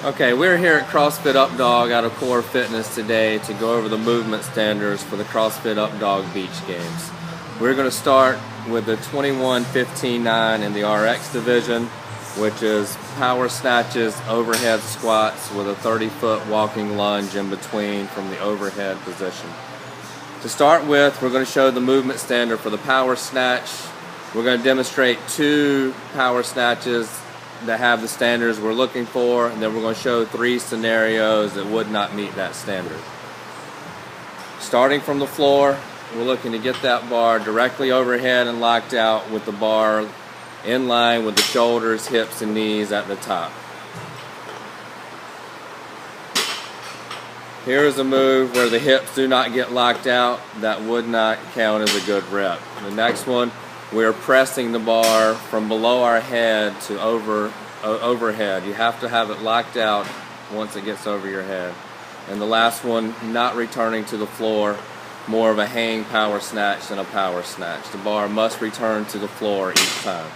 Okay, we're here at CrossFit Up Dog out of Core Fitness today to go over the movement standards for the CrossFit Up Dog Beach Games. We're going to start with the 21-15-9 in the RX division, which is power snatches, overhead squats with a 30-foot walking lunge in between from the overhead position. To start with, we're going to show the movement standard for the power snatch. We're going to demonstrate 2 power snatches that have the standards we're looking for, and then we're going to show 3 scenarios that would not meet that standard. Starting from the floor, we're looking to get that bar directly overhead and locked out with the bar in line with the shoulders, hips, and knees at the top. Here is a move where the hips do not get locked out. That would not count as a good rep. The next one, we're pressing the bar from below our head to overhead. You have to have it locked out once it gets over your head. And the last one, not returning to the floor, more of a hang power snatch than a power snatch. The bar must return to the floor each time.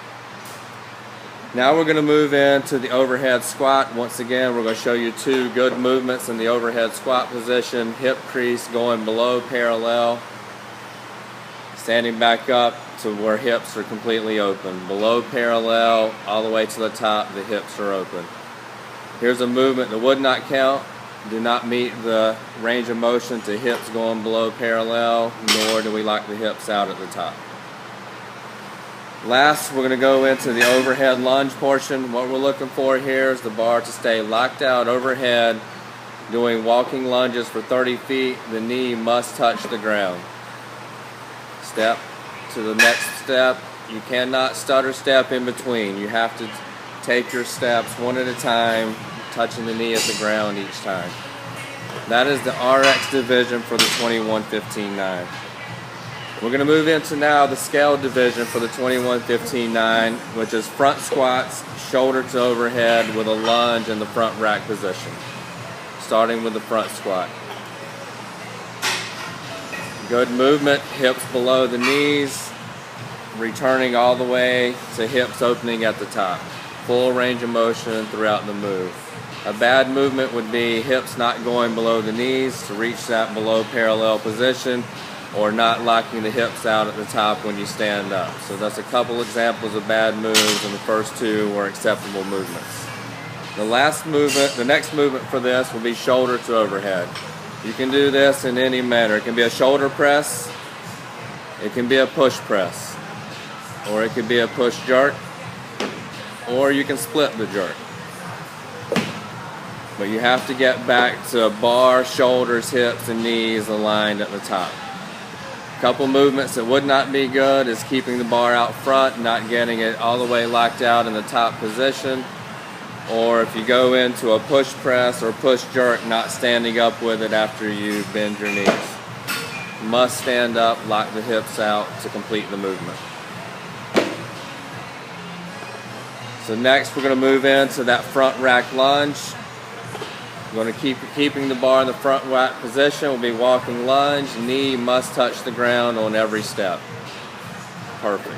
Now we're going to move into the overhead squat. Once again, we're going to show you 2 good movements in the overhead squat position. Hip crease going below parallel, standing back up to where hips are completely open. Below parallel, all the way to the top, the hips are open. Here's a movement that would not count. Do not meet the range of motion to hips going below parallel, nor do we lock the hips out at the top. Last, we're going to go into the overhead lunge portion. What we're looking for here is the bar to stay locked out overhead, doing walking lunges for 30 feet. The knee must touch the ground. Step to the next step. You cannot stutter step in between. You have to take your steps one at a time, touching the knee at the ground each time. That is the RX division for the 21-15-9. We're going to move into now the scale division for the 21-15-9, which is front squats, shoulder to overhead with a lunge in the front rack position. Starting with the front squat. Good movement, hips below the knees, returning all the way to hips opening at the top. Full range of motion throughout the move. A bad movement would be hips not going below the knees to reach that below parallel position, or not locking the hips out at the top when you stand up. So that's a couple examples of bad moves, and the first 2 were acceptable movements. The next movement for this will be shoulder to overhead. You can do this in any manner. It can be a shoulder press, it can be a push press, or it could be a push jerk, or you can split the jerk. But you have to get back to bar, shoulders, hips, and knees aligned at the top. A couple movements that would not be good is keeping the bar out front, not getting it all the way locked out in the top position. Or if you go into a push press or push jerk, not standing up with it after you bend your knees. Must stand up, lock the hips out to complete the movement. So next we're going to move into that front rack lunge. We're going to keeping the bar in the front rack position. We'll be walking lunge. Knee must touch the ground on every step. Perfect.